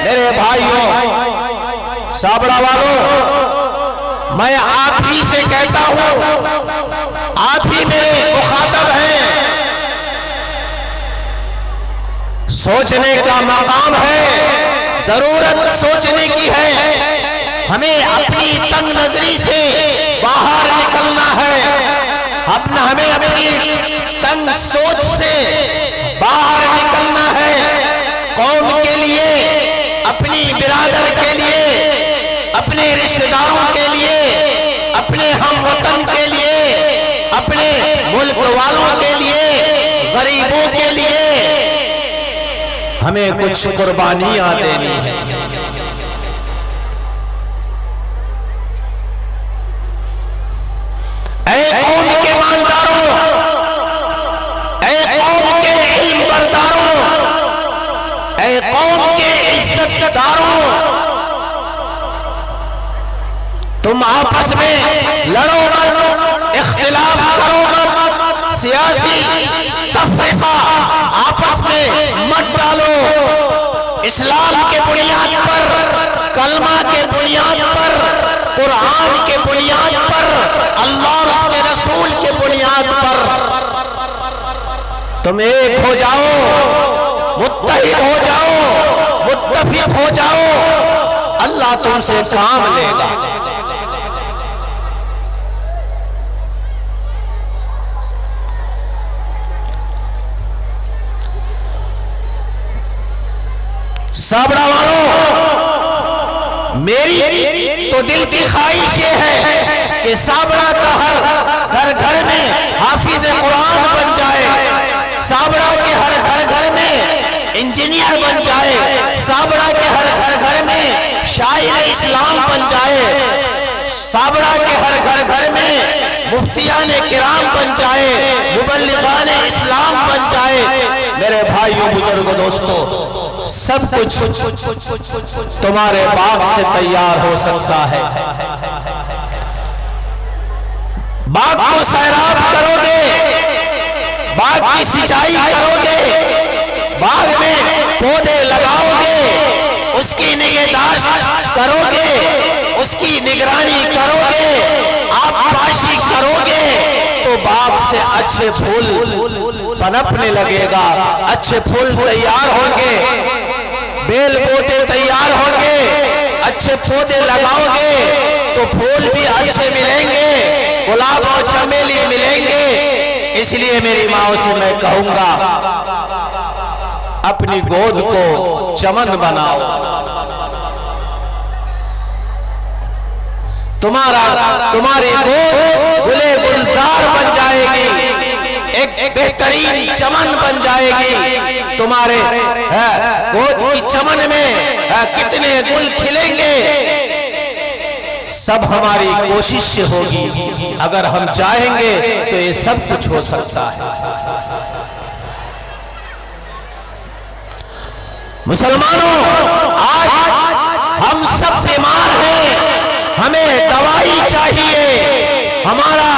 میرے بھائیوں، سابڑا والوں، میں آپ ہی سے کہتا ہوں، آپ ہی میرے مخاطب ہیں، سوچنے کا مقام ہے، ضرورت سوچنے کی ہے، ہمیں اپنی تنگ نظری سے باہر نکلنا ہے، ہمیں اپنی تنگ سوچ سے باہر نکلنا ہے، قوم کے لیے، اپنی برادر کے لیے، اپنے رشتہ داروں کے لیے، اپنے ہم وطن کے لیے، اپنے ملک والوں کے لیے، غریبوں کے لیے ہمیں کچھ قربانیاں دینی ہیں۔ اے قوم کے مالداروں، اے قوم کے علم برداروں، اے قوم کے عزت داروں، تم آپس میں لڑو مت، اختلاف کرو مت، سیاسی تفرقہ آپس میں مت ڈالو، اسلام کے بنیاد پر، کلمہ کے بنیاد پر، قرآن کے بنیاد پر، اللہ اور اس کے رسول کے بنیاد پر تم ایک ہو جاؤ، متحد ہو جاؤ، متفق ہو جاؤ، اللہ تم سے کام لے گا۔ سابڑا والوں، میری تو دل کی خواہش یہ ہے کہ سابڑا کا ہر گھر میں حافظ قرآن بن جائے، سابڑا کے ہر گھر میں انجینئر بن جائے، سابڑا کے ہر گھر میں شاعر اسلام بن جائے، سابڑا کے ہر گھر میں مفتیان کرام بن جائے، مبلغان اسلام بن جائے۔ میرے بھائیوں، بزرگوں، دوستوں، سب کچھ تمہارے باغ سے تیار ہو سکتا ہے۔ باغ کو سیراب کرو گے، باغ کی سینچائی کرو گے، باغ میں پودے لگاؤ گے، اس کی نگہداشت کرو گے، اس کی نگرانی کرو گے، آپ پاشی کرو گے تو باغ سے اچھے پھول پنپنے لگے گا، اچھے پھول تیار ہوں گے، بیل بوٹے تیار ہوں گے، اچھے پودے لگاؤ گے تو پھول بھی اچھے ملیں گے، گلاب اور چمیلی ملیں گے۔ اس لیے میری ماں سے میں کہوں گا، اپنی گود کو چمن بناؤ، تمہاری گود گلے گلزار بن جائے گی، ایک بہترین چمن بن جائے گی، تمہارے گود کی چمن میں کتنے گل کھلیں گے، سب ہماری کوشش سے ہوگی، اگر ہم چاہیں گے تو یہ سب کچھ ہو سکتا ہے۔ مسلمانوں، آج ہم سب بیمار ہیں، ہمیں دوائی چاہیے، ہمارا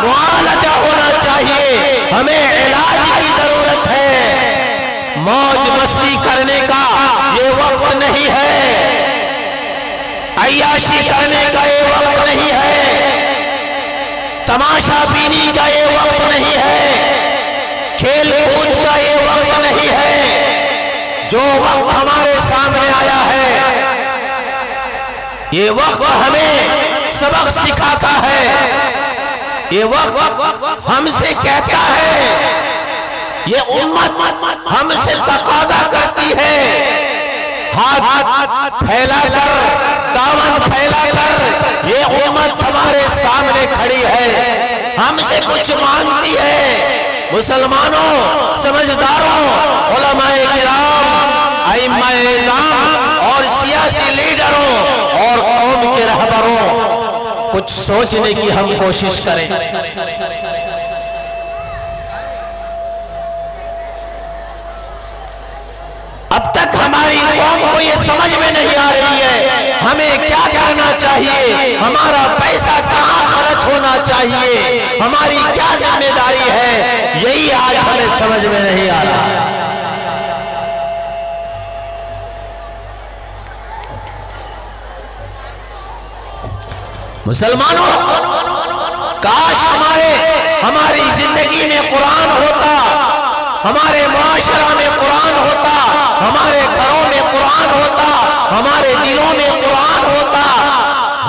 معالجہ ہونا چاہیے، ہمیں علاج کی ضرورت ہے، موج مستی کرنے کا یہ وقت نہیں ہے، عیاشی کرنے کا یہ وقت نہیں ہے، تماشا بینی کا یہ وقت نہیں ہے، کھیل کود کا یہ وقت نہیں ہے، جو وقت ہمارے سامنے آیا ہے یہ وقت ہمیں سبق سکھاتا ہے، یہ وقت ہم سے کہتا ہے، یہ امت ہم سے تقاضا کرتی ہے، ہاتھ پھیلا کر، دامن پھیلا کر یہ امت ہمارے سامنے کھڑی ہے، ہم سے کچھ مانگتی ہے۔ مسلمانوں، سمجھداروں، علماء کرام، ائمہ اعظام اور سیاسی لیڈروں اور قوم کے رہبروں، کچھ سوچنے کی ہم کوشش کریں۔ اب تک ہماری قوم کو یہ سمجھ میں نہیں آ رہی ہے ہمیں کیا کرنا چاہیے، ہمارا پیسہ کہاں خرچ ہونا چاہیے، ہماری کیا ذمہ داری ہے، یہی آج ہمیں سمجھ میں نہیں آ رہا ہے۔ مسلمانوں، کاش ہماری زندگی میں قرآن ہوتا، ہمارے معاشرہ میں قرآن ہوتا، ہمارے گھروں میں قرآن ہوتا، ہمارے دلوں میں قرآن ہوتا،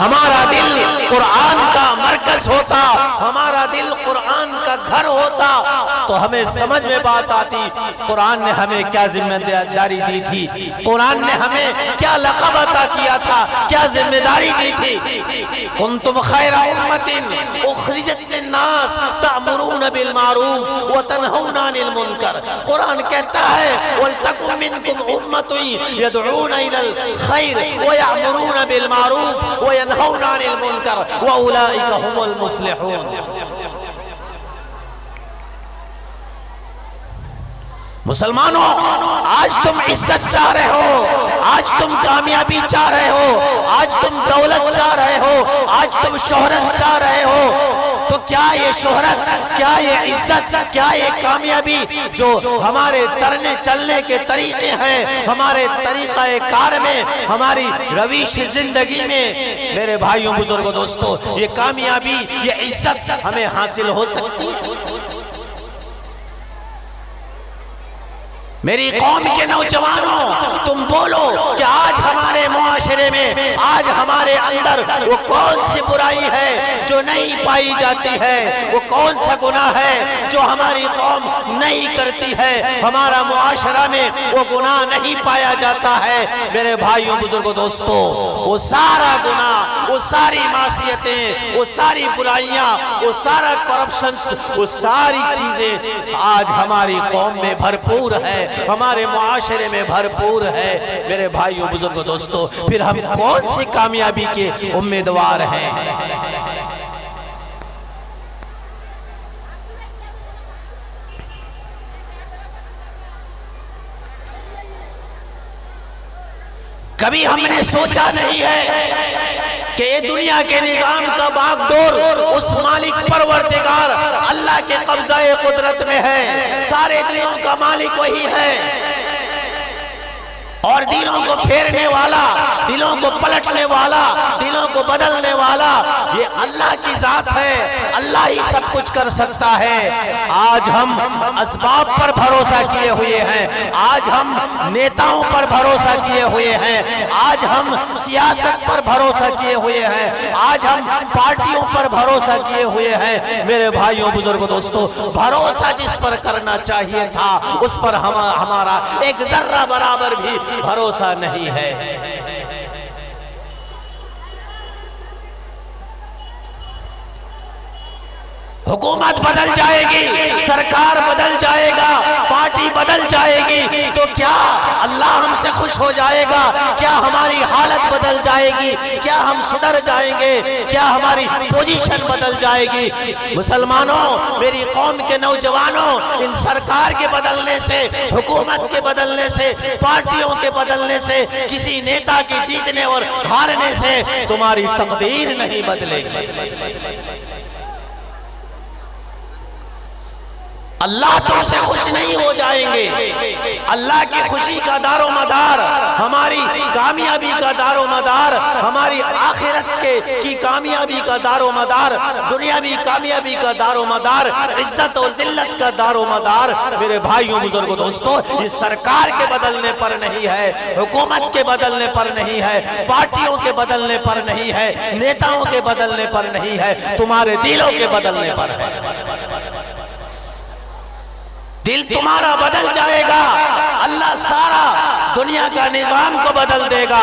ہمارا دل قرآن کا مرکز ہوتا، ہمارا دل قرآن کا گھر ہوتا، تو ہمیں سمجھ میں بات آتی قرآن نے ہمیں کیا ذمہ داری دی تھی، قرآن نے ہمیں کیا لقب عطا کیا تھا، کیا ذمہ داری دی تھی۔ کنتم خیر امت اخرجت للناس تأمرون بالمعروف وتنہون عن المنکر۔ قرآن کہتا ہے وَلْتَكُمْ مِنْكُمْ أُمَّةٌ يَدْعُونَ إِلَى الْخَيْرِ وَيَأْمُرُونَ بِالْمَعْرُوفِ وَيَنْهَوْنَ عَنِ الْمُنْكَرِ وَأُولَئِكَ هُمُ الْمُفْلِحُونَ۔ مسلمانوں، آج تم عزت چاہ رہے ہو، آج تم کامیابی چاہ رہے ہو، آج تم دولت چاہ رہے ہو، آج تم شہرت چاہ رہے ہو، تو کیا یہ شہرت، کیا یہ عزت، کیا یہ کامیابی جو ہمارے ترنے چلنے کے طریقے ہیں، ہمارے طریقہ کار میں، ہماری رویش زندگی میں، میرے بھائیوں بزرگوں دوستوں، یہ کامیابی، یہ عزت ہمیں حاصل ہو سکتی ہے؟ میری قوم کے نوجوانوں، تم بولو کہ آج ہمارے معاشرے میں، آج ہمارے اندر وہ کون سی برائی ہے جو نہیں پائی جاتی ہے، وہ کون سا گناہ ہے جو ہماری قوم نہیں کرتی ہے، ہمارا معاشرہ میں وہ گناہ نہیں پایا جاتا ہے۔ میرے بھائیوں بزرگوں دوستوں، وہ سارا گناہ، وہ ساری معصیتیں، وہ ساری برائیاں، وہ سارا کرپشنز، وہ ساری چیزیں آج ہماری قوم میں بھرپور ہے، ہمارے معاشرے میں بھرپور ہے۔ میرے بھائیوں بزرگوں دوستوں، پھر ہم کون سی کامیابی کے امیدوار ہیں؟ کبھی ہم نے سوچا نہیں ہے کہ یہ دنیا کے نظام کا باغ ڈور اس مالک پروردگار اللہ کے قبضہ قدرت میں ہے، سارے دلوں کا مالک وہی ہے، اور دلوں کو پھیرنے والا، دلوں کو پلٹنے والا، دلوں کو بدلنے والا یہ اللہ کی ذات ہے، اللہ ہی سب کچھ کر سکتا ہے۔ آج ہم اسباب پر بھروسہ کیے ہوئے ہیں، آج ہم نیتاؤں پر بھروسہ کیے ہوئے ہیں، آج ہم سیاست پر بھروسہ کیے ہوئے ہیں، آج ہم پارٹیوں پر بھروسہ کیے ہوئے ہیں۔ میرے بھائیوں بزرگوں دوستوں، بھروسہ جس پر کرنا چاہیے تھا اس پر ہمارا ایک ذرہ برابر بھی بھروسہ نہیں ہے۔ حکومت بدل جائے گی، سرکار بدل جائے گا، پارٹی بدل جائے گی، تو کیا اللہ ہم سے خوش ہو جائے گا؟ کیا ہماری حالت بدل جائے گی؟ کیا ہم سدھر جائیں گے؟ کیا ہماری پوزیشن بدل جائے گی؟ مسلمانوں، میری قوم کے نوجوانوں، ان سرکار کے بدلنے سے، حکومت کے بدلنے سے، پارٹیوں کے بدلنے سے، کسی نیتا کی جیتنے اور ہارنے سے تمہاری تقدیر نہیں بدلے گی۔ اللہ تم سے خوش نہیں ہو جائیں گے۔ اللہ کی خوشی کا دار و مدار، ہماری کامیابی کا دار و مدار، ہماری آخرت کی کامیابی کا دار و مدار، دنیاوی کامیابی کا دار و مدار، عزت و ذلت کا دار و مدار، میرے بھائیوں بزرگوں دوستوں، یہ سرکار کے بدلنے پر نہیں ہے، حکومت کے بدلنے پر نہیں ہے، پارٹیوں کے بدلنے پر نہیں ہے، نیتاؤں کے بدلنے پر نہیں ہے، تمہارے دلوں کے بدلنے پر ہے۔ دل تمہارا بدل جائے گا، اللہ سارا دنیا کا نظام کو بدل دے گا۔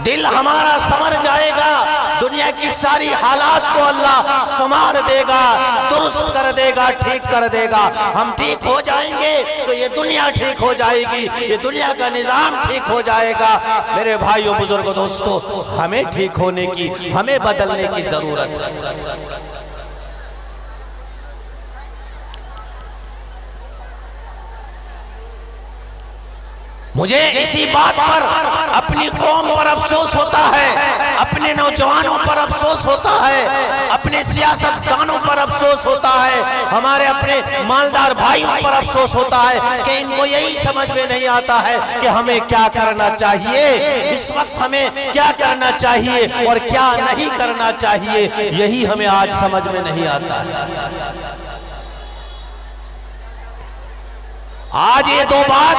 دل ہمارا سمر جائے گا، دنیا کی ساری حالات کو اللہ سمار دے گا، درست کر دے گا، ٹھیک کر دے گا۔ ہم ٹھیک ہو جائیں گے تو یہ دنیا ٹھیک ہو جائے گی، یہ دنیا کا نظام ٹھیک ہو جائے گا۔ میرے بھائیوں بزرگوں دوستوں، ہمیں ٹھیک ہونے کی، ہمیں بدلنے کی ضرورت ہے۔ مجھے اسی بات پر اپنی قوم پر افسوس ہوتا ہے، اپنے نوجوانوں پر افسوس ہوتا ہے، اپنے سیاستدانوں پر افسوس ہوتا ہے، ہمارے اپنے مالدار بھائیوں پر افسوس ہوتا ہے کہ ان کو یہی سمجھ میں نہیں آتا ہے کہ ہمیں کیا کرنا چاہیے، اس وقت ہمیں کیا کرنا چاہیے اور کیا نہیں کرنا چاہیے، یہی ہمیں آج سمجھ میں نہیں آتا ہے۔ آج یہ دو بات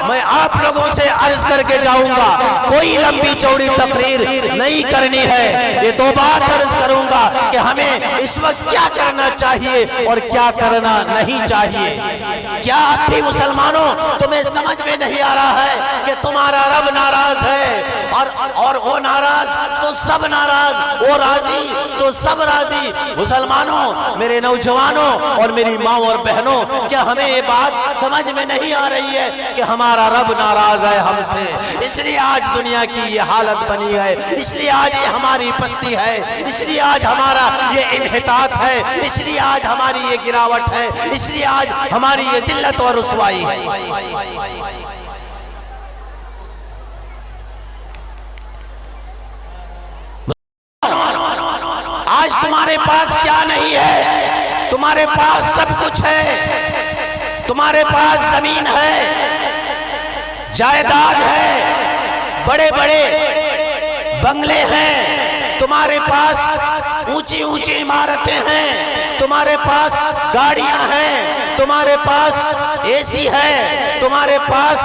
میں آپ لوگوں سے عرض کر کے جاؤں گا، کوئی لمبی چوڑی تقریر نہیں کرنی ہے، یہ دو بات عرض کروں گا کہ ہمیں اس وقت کیا کرنا چاہیے اور کیا کرنا نہیں چاہیے۔ کیا اب بھی مسلمانوں تمہیں سمجھ میں نہیں آ رہا ہے کہ تمہارا رب ناراض ہے اور وہ ناراض تو سب ناراض، وہ راضی تو سب راضی۔ مسلمانوں، میرے نوجوانوں اور میری ماں اور بہنوں، کیا ہمیں یہ بات سمجھ میں نہیں آ رہی ہے کہ ہمارا رب ناراض ہے ہم سے؟ اس لیے آج دنیا کی یہ حالت بنی ہے، اس لیے آج یہ ہماری پستی ہے، اس لیے آج ہمارا یہ انحطاط ہے، اس لیے آج ہماری یہ گراوٹ ہے، اس لیے آج ہماری یہ ذلت اور رسوائی ہے۔ آج تمہارے پاس کیا نہیں ہے؟ تمہارے پاس سب کچھ ہے، تمہارے پاس زمین ہے، جائیداد ہے، بڑے بڑے بنگلے ہیں، تمہارے پاس اونچی اونچی عمارتیں ہیں، تمہارے پاس گاڑیاں ہیں، تمہارے پاس اے سی ہے، تمہارے پاس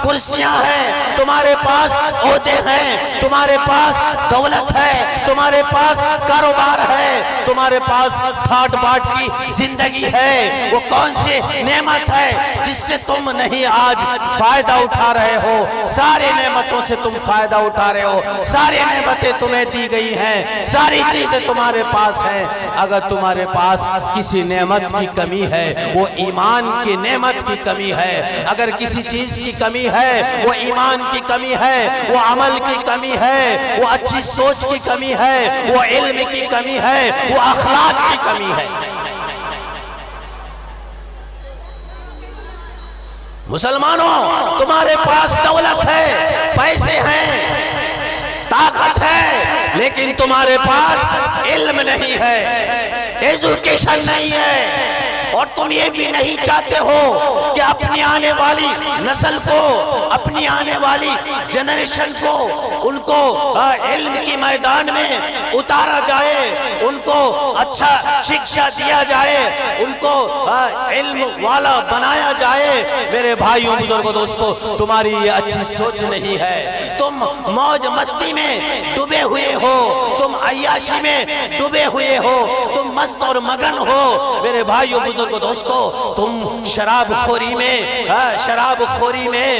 کرسیاں ہیں، تمہارے پاس عہدے ہیں، تمہارے پاس دولت ہے، تمہارے پاس کاروبار ہے، تمہارے پاس ٹھاٹ باٹ کی زندگی ہے۔ وہ کون سی نعمت ہے جس سے تم نہیں آج فائدہ اٹھا رہے ہو؟ سارے نعمتوں سے تم فائدہ اٹھا رہے ہو، ساری نعمتیں تمہیں دی گئی ہیں، ساری چیزیں تمہارے پاس ہیں۔ اگر تمہارے پاس کسی نعمت کی کمی ہے، وہ ایمان کی نعمت کی کمی ہے۔ اگر کسی چیز کی کمی ہے، وہ ایمان کی کمی ہے، وہ عمل کی کمی ہے، وہ اچھی سوچ کی کمی ہے، وہ علم کی کمی ہے، وہ اخلاق کی کمی ہے۔ مسلمانوں، تمہارے پاس دولت ہے، پیسے ہیں، طاقت ہے، لیکن تمہارے پاس علم نہیں ہے، ایجوکیشن نہیں ہے، اور تم یہ بھی نہیں چاہتے ہو کہ اپنی آنے والی نسل کو، اپنی آنے والی جنریشن کو، ان کو علم کی میدان میں اتارا جائے، ان کو اچھا شکشا دیا جائے، ان کو علم والا بنایا جائے۔ میرے بھائیوں، بزرگوں، دوستو، تمہاری یہ اچھی سوچ نہیں ہے۔ تم موج مستی میں ڈوبے ہوئے ہو، تم عیاشی میں ڈوبے ہوئے ہو، تم مست اور مگن ہو۔ میرے بھائیوں، بزرگوں، دوستو، تم شراب خوری میں،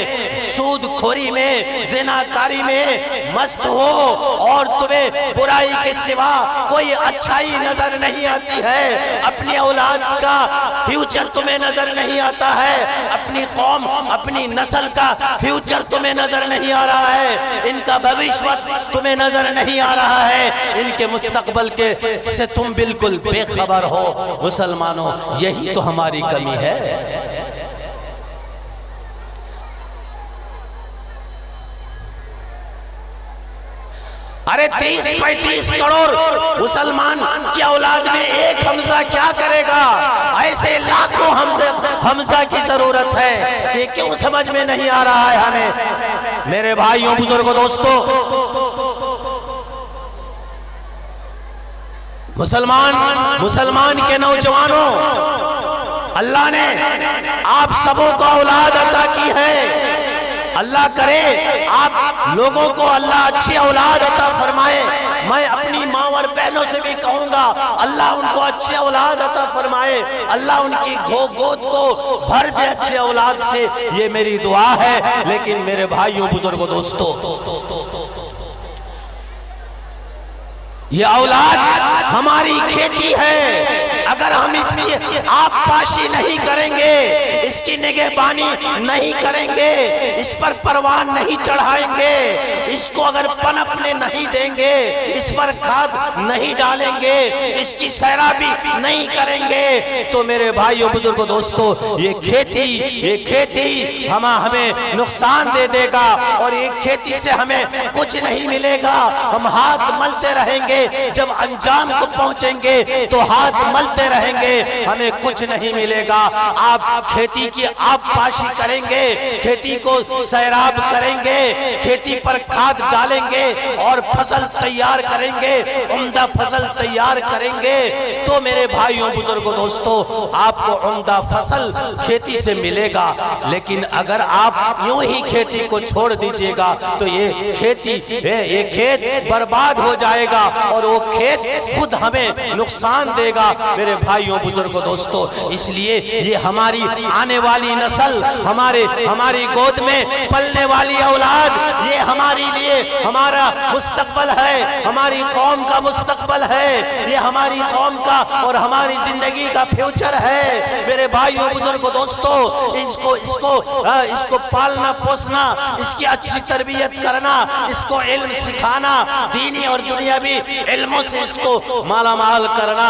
سود خوری میں، زناکاری میں مست ہو، اور تمہیں برائی کے سوا کوئی اچھائی نظر نہیں آتی ہے۔ اپنی اولاد کا فیوچر تمہیں نظر نہیں آتا ہے، اپنی قوم، اپنی نسل کا فیوچر تمہیں نظر نہیں آ رہا ہے، ان کا بھوشیہ تمہیں نظر نہیں آ رہا ہے، ان کے مستقبل کے سے تم بالکل بے خبر ہو۔ مسلمانوں، یہی تو ہماری کمی ہے۔ ارے 30-35 کروڑ مسلمان کی اولاد میں ایک حمزہ کیا کرے گا؟ ایسے لاکھوں حمزہ کی ضرورت ہے، یہ کیوں سمجھ میں نہیں آ رہا ہے ہمیں؟ میرے بھائیوں، بزرگوں، دوستو، مسلمان کے نوجوانوں، اللہ نے آپ سبوں کو اولاد عطا کی ہے۔ اللہ کرے آپ لوگوں کو اللہ اچھی اولاد عطا فرمائے۔ میں اپنی ماں اور بہنوں سے بھی کہوں گا، اللہ ان کو اچھی اولاد عطا فرمائے، اللہ ان کی گود کو بھر دے اچھی اولاد سے، یہ میری دعا ہے۔ لیکن میرے بھائیوں، بزرگوں، دوستو، یہ اولاد ہماری کھیتی ہے، اگر ہم اس کی آب پاشی نہیں کریں گے، اس کی نگہبانی نہیں کریں گے، اس پر پروان نہیں چڑھائیں گے، اس کو اگر پنپنے نہیں دیں گے، اس پر کھاد نہیں ڈالیں گے، اس کی سیرابی نہیں کریں گے، تو میرے بھائیوں بزرگوں دوستو یہ کھیتی ہمیں نقصان دے دے گا، اور یہ کھیتی سے ہمیں کچھ نہیں ملے گا۔ ہم ہاتھ ملتے رہیں گے، جب انجام کو پہنچیں گے تو ہاتھ ملتے رہیں گے، ہمیں کچھ نہیں ملے گا۔ آپ کھیتی کی آب پاشی کریں گے، کھیتی کو سیراب کریں گے، کھیتی پر کھاد ڈالیں گے اور فصل تیار کریں گے، عمدہ فصل تیار کریں گے، تو میرے بھائیوں بزرگوں دوستو آپ کو عمدہ فصل کھیتی سے ملے گا۔ لیکن اگر آپ یوں ہی کھیتی کو چھوڑ دیجئے گا تو یہ کھیت برباد ہو جائے گا، اور وہ کھیت خود ہمیں نقصان دے گا۔ میرے بھائیوں بزرگوں دوستو اس لیے یہ ہماری آنے والی نسل، ہماری گود میں پلنے والی اولاد، یہ ہمارے لیے ہمارا مستقبل ہے، ہماری قوم کا مستقبل ہے، یہ ہماری قوم کا اور ہماری زندگی کا فیوچر ہے۔ میرے بھائیوں بزرگوں دوستو اس کو پالنا پوسنا، اس کی اچھی تربیت کرنا، اس کو علم سکھانا، دینی اور دنیاوی علموں سے اس کو مالا مال کرنا،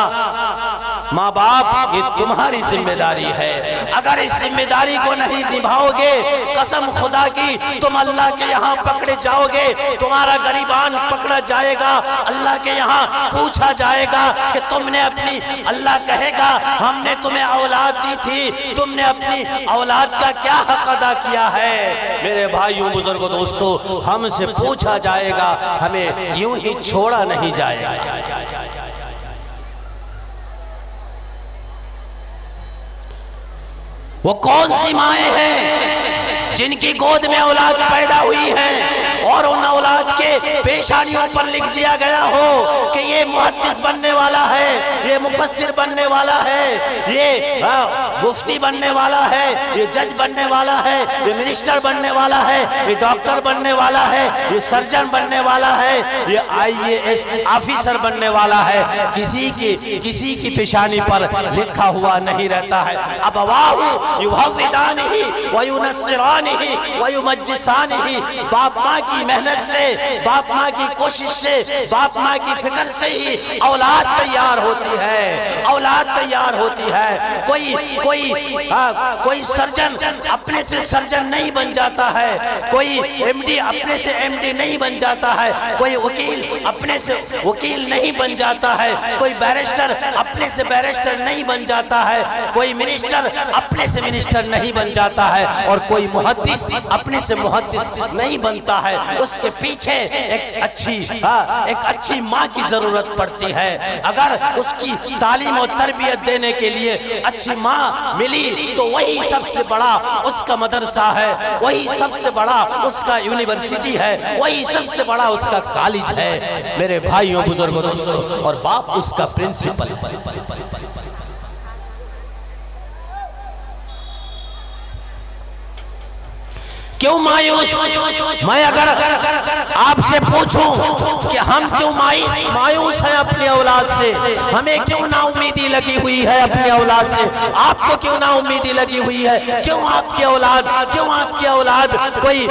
ماں باپ یہ تمہاری ذمہ داری ہے۔ اگر اس ذمہ داری کو نہیں نبھاؤ گے، قسم خدا کی تم اللہ کے یہاں پکڑے جاؤ گے، تمہارا غریبان پکڑا جائے گا، اللہ کے یہاں پوچھا جائے گا کہ تم نے اپنی، اللہ کہے گا ہم نے تمہیں اولاد دی تھی، تم نے اپنی اولاد کا کیا حق ادا کیا ہے؟ میرے بھائیوں بزرگوں دوستو ہم سے پوچھا جائے گا، ہمیں یوں ہی چھوڑا نہیں جائے گا۔ وہ کون سی مائیں ہیں جن کی گود میں اولاد پیدا ہوئی ہے اور ان اولاد کے پیشانیوں پر لکھ دیا گیا ہو کہ یہ محدث بننے والا ہے، یہ مفسر بننے والا ہے، یہ مفتی بننے والا ہے، یہ جج بننے والا ہے، یہ منسٹر بننے والا ہے، یہ ڈاکٹر بننے والا ہے، یہ سرجن بننے والا ہے، یہ IAS آفیسر بننے والا ہے۔ کسی کی پیشانی پر لکھا ہوا نہیں رہتا ہے۔ ابواہ یہودانہ وینصرانہ ویمجسانہ، باپ ماں کی محنت سے، باپ ماں کی کوشش سے، باپ ماں کی فکر سے ہی اولاد تیار ہوتی ہے، اولاد تیار ہوتی ہے۔ کوئی سرجن اپنے سے سرجن نہیں بن جاتا ہے، کوئی MD اپنے سے MD نہیں بن جاتا ہے، کوئی وکیل اپنے سے وکیل نہیں بن جاتا ہے، کوئی بیرسٹر اپنے سے بیرسٹر نہیں بن جاتا ہے، کوئی منسٹر اپنے سے منسٹر نہیں بن جاتا ہے، اور کوئی محدث اپنے سے محدث نہیں بنتا ہے۔ اس کے پیچھے ایک اچھی ماں کی ضرورت پڑتی ہے۔ اگر اس کی تعلیم و تربیت دینے کے لیے اچھی ماں ملی تو وہی سب سے بڑا اس کا مدرسہ ہے، وہی سب سے بڑا اس کا یونیورسٹی ہے، وہی سب سے بڑا اس کا کالج ہے۔ میرے بھائیوں بزرگوں دوستوں، اور باپ اس کا پرنسپل ہے۔ کیوں مایوس؟ میں اگر آپ سے پوچھوں کہ ہم کیوں مایوس ہیں اپنی اولاد سے، ہمیں کیوں نا امیدی لگی ہوئی ہے اپنی اولاد سے، آپ کو کیوں نا امیدی لگی ہوئی ہے؟ کیوں آپ کی اولاد کوئی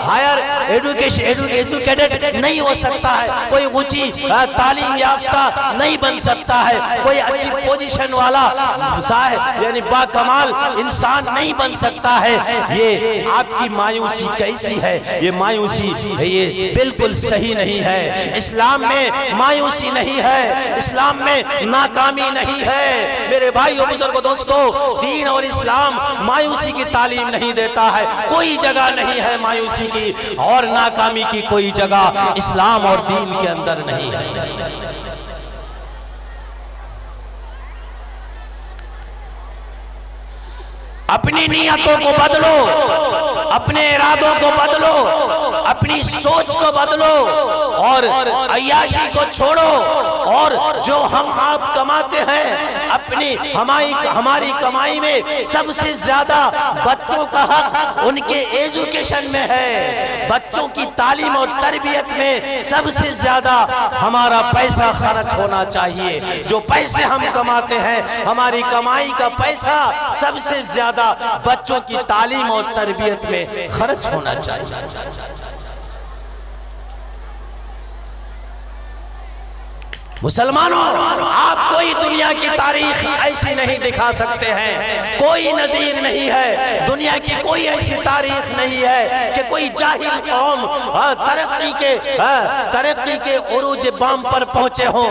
ہائر ایجوکیٹڈ نہیں ہو سکتا ہے، کوئی اونچی تعلیم یافتہ نہیں بن سکتا ہے، کوئی اچھی پوزیشن والا یعنی باکمال انسان نہیں بن سکتا ہے؟ یہ آپ کی مایوسی کیسی ہے؟ یہ مایوسی یہ بالکل صحیح نہیں ہے۔ اسلام میں مایوسی نہیں ہے، اسلام میں ناکامی نہیں ہے۔ میرے بھائیو بزرگو دوستو، دین اور اسلام مایوسی کی تعلیم نہیں دیتا ہے، کوئی جگہ نہیں ہے مایوسی کی، اور ناکامی کی کوئی جگہ اسلام اور دین کے اندر نہیں ہے۔ اپنی نیتوں کو بدلو، اپنے ارادوں کو بدلو، اپنی سوچ کو بدلو اور عیاشی کو چھوڑو، اور جو ہم آپ کماتے ہیں اپنی ہماری کمائی میں سب سے زیادہ بچوں کا حق ان کے ایجوکیشن میں ہے، بچوں کی تعلیم اور تربیت میں سب سے زیادہ ہمارا پیسہ خرچ ہونا چاہیے۔ جو پیسے ہم کماتے ہیں، ہماری کمائی کا پیسہ سب سے زیادہ بچوں کی تعلیم اور تربیت میں خرچ ہونا چاہیے۔ مسلمانوں، آپ کوئی دنیا کی تاریخ ایسی نہیں دکھا سکتے ہیں، کوئی نظیر نہیں ہے، دنیا کی کوئی ایسی تاریخ نہیں ہے کہ کوئی جاہل قوم ترقی کے عروج بام پر پہنچے ہوں،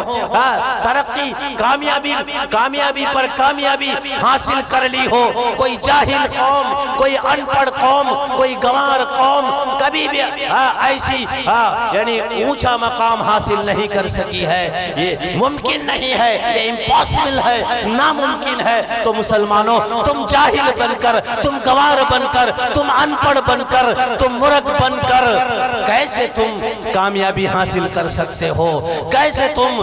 ترقی کامیابی پر کامیابی حاصل کر لی ہو۔ کوئی جاہل قوم، کوئی ان پڑھ قوم، کوئی گنوار قوم کبھی بھی ایسی یعنی اونچا مقام حاصل نہیں کر سکی ہے۔ یہ ممکن نہیں ہے، یہ امپاسبل ہے، ناممکن ہے۔ تو مسلمانوں، تم جاہل بن کر، تم گوار بن کر، تم ان پڑھ بن کر، تم مرغ بن کر کیسے تم کامیابی حاصل کر سکتے ہو؟ کیسے تم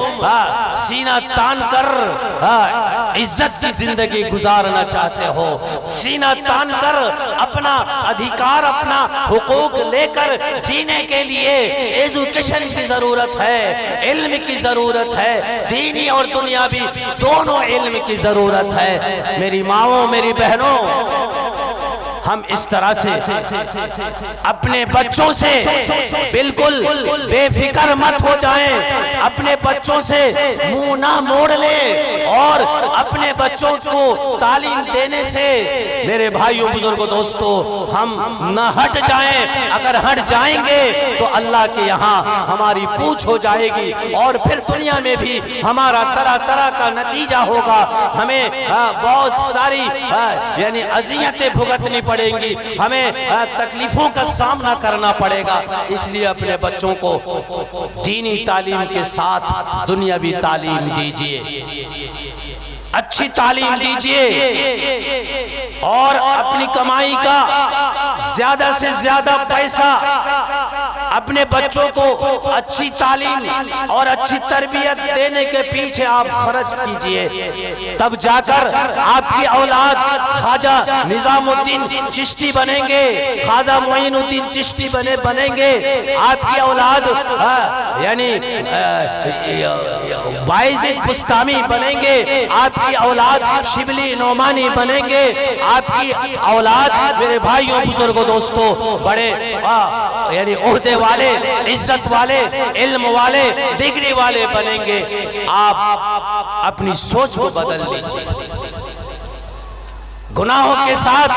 سینہ تان کر عزت کی زندگی گزارنا چاہتے ہو؟ سینہ تان کر اپنا ادھیکار، اپنا حقوق لے کر جینے کے لیے ایجوکیشن کی ضرورت ہے، علم کی ضرورت ہے، دینی اور دنیاوی دونوں علم کی ضرورت ہے۔ میری ماؤں، میری بہنوں، ہم اس طرح سے اپنے بچوں سے بالکل بے فکر مت ہو جائیں، اپنے بچوں سے منہ نہ موڑ لیں، اور اپنے بچوں کو تعلیم دینے سے میرے بھائیوں، بزرگوں، دوستوں، ہم نہ ہٹ جائیں۔ اگر ہٹ جائیں گے تو اللہ کے یہاں ہماری پوچھ ہو جائے گی، اور پھر دنیا میں بھی ہمارا طرح طرح کا نتیجہ ہوگا۔ ہمیں بہت ساری یعنی اذیتیں بھگتنی پڑیں گی، ہمیں تکلیفوں کا سامنا کرنا پڑے گا۔ اس لیے اپنے بچوں کو دینی تعلیم کے ساتھ دنیاوی تعلیم دیجئے، اچھی تعلیم دیجئے، اور اپنی کمائی کا زیادہ سے زیادہ پیسہ اپنے بچوں کو اچھی تعلیم اور اچھی تربیت دینے کے پیچھے آپ خرچ کیجئے، تب جا کر آپ کی اولاد خواجہ نظام الدین چشتی بنیں گے، خواجہ معین الدین چشتی بنیں گے، آپ کی اولاد یعنی باعزید بستامی بنیں گے، آپ کی اولاد شبلی نعمانی بنیں گے، آپ کی اولاد میرے بھائیوں، بزرگوں، دوستوں، بڑے یعنی عہدے والے، عزت والے، علم والے، ڈگری والے بنیں گے۔ آپ اپنی سوچ کو بدل لیجئے، گناہوں کے ساتھ،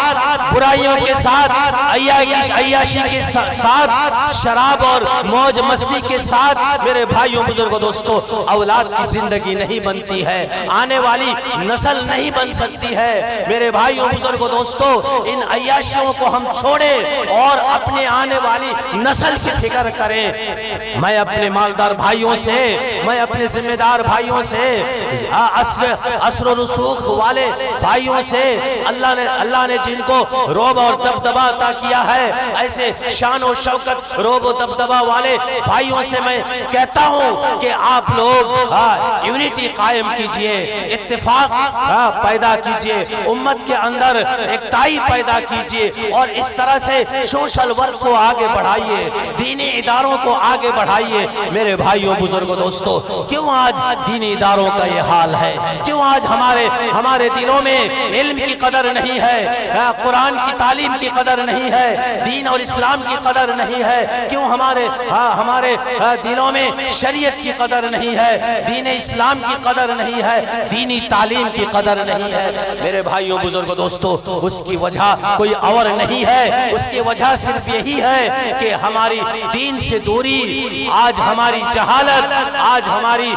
برائیوں کے ساتھ، عیاشی کے ساتھ، شراب اور موج مستی کے ساتھ میرے بھائیوں، بزرگوں، دوستوں، اولاد کی زندگی نہیں بنتی ہے، آنے والی نسل نہیں بن سکتی ہے۔ میرے بھائیوں، بزرگوں، دوستوں، ان عیاشیوں کو ہم چھوڑیں اور اپنے آنے والی نسل کی فکر کریں۔ میں اپنے مالدار بھائیوں سے، میں اپنے ذمہ دار بھائیوں سے، عصر و رسوخ والے بھائیوں سے، اللہ نے جن کو روب اور دبدبہ عطا کیا ہے، ایسے شان و شوکت، روب و دبدبہ والے بھائیوں سے میں کہتا ہوں کہ آپ لوگ یونٹی قائم کیجئے، اتفاق پیدا کیجئے، امت کے اندر ایکتائی پیدا کیجئے، اور اس طرح سے سوشل ورک کو آگے بڑھائیے، دینی اداروں کو آگے بڑھائیے۔ میرے بھائیوں، بزرگوں، دوستوں، کیوں آج دینی اداروں کا یہ حال ہے؟ کیوں آج ہمارے دلوں میں علم کی قدر نہیں ہے، قرآن کی تعلیم کی قدر نہیں ہے، دین اور اسلام کی قدر نہیں ہے؟ کیوں ہمارے دلوں میں شریعت کی قدر نہیں ہے، دین اسلام کی قدر نہیں ہے، دینی تعلیم کی قدر نہیں ہے؟ میرے بھائیوں، بزرگوں، دوستوں، اس کی وجہ کوئی اور نہیں ہے، اس کی وجہ صرف یہی ہے کہ ہماری دین سے دوری، آج ہماری جہالت، آج ہماری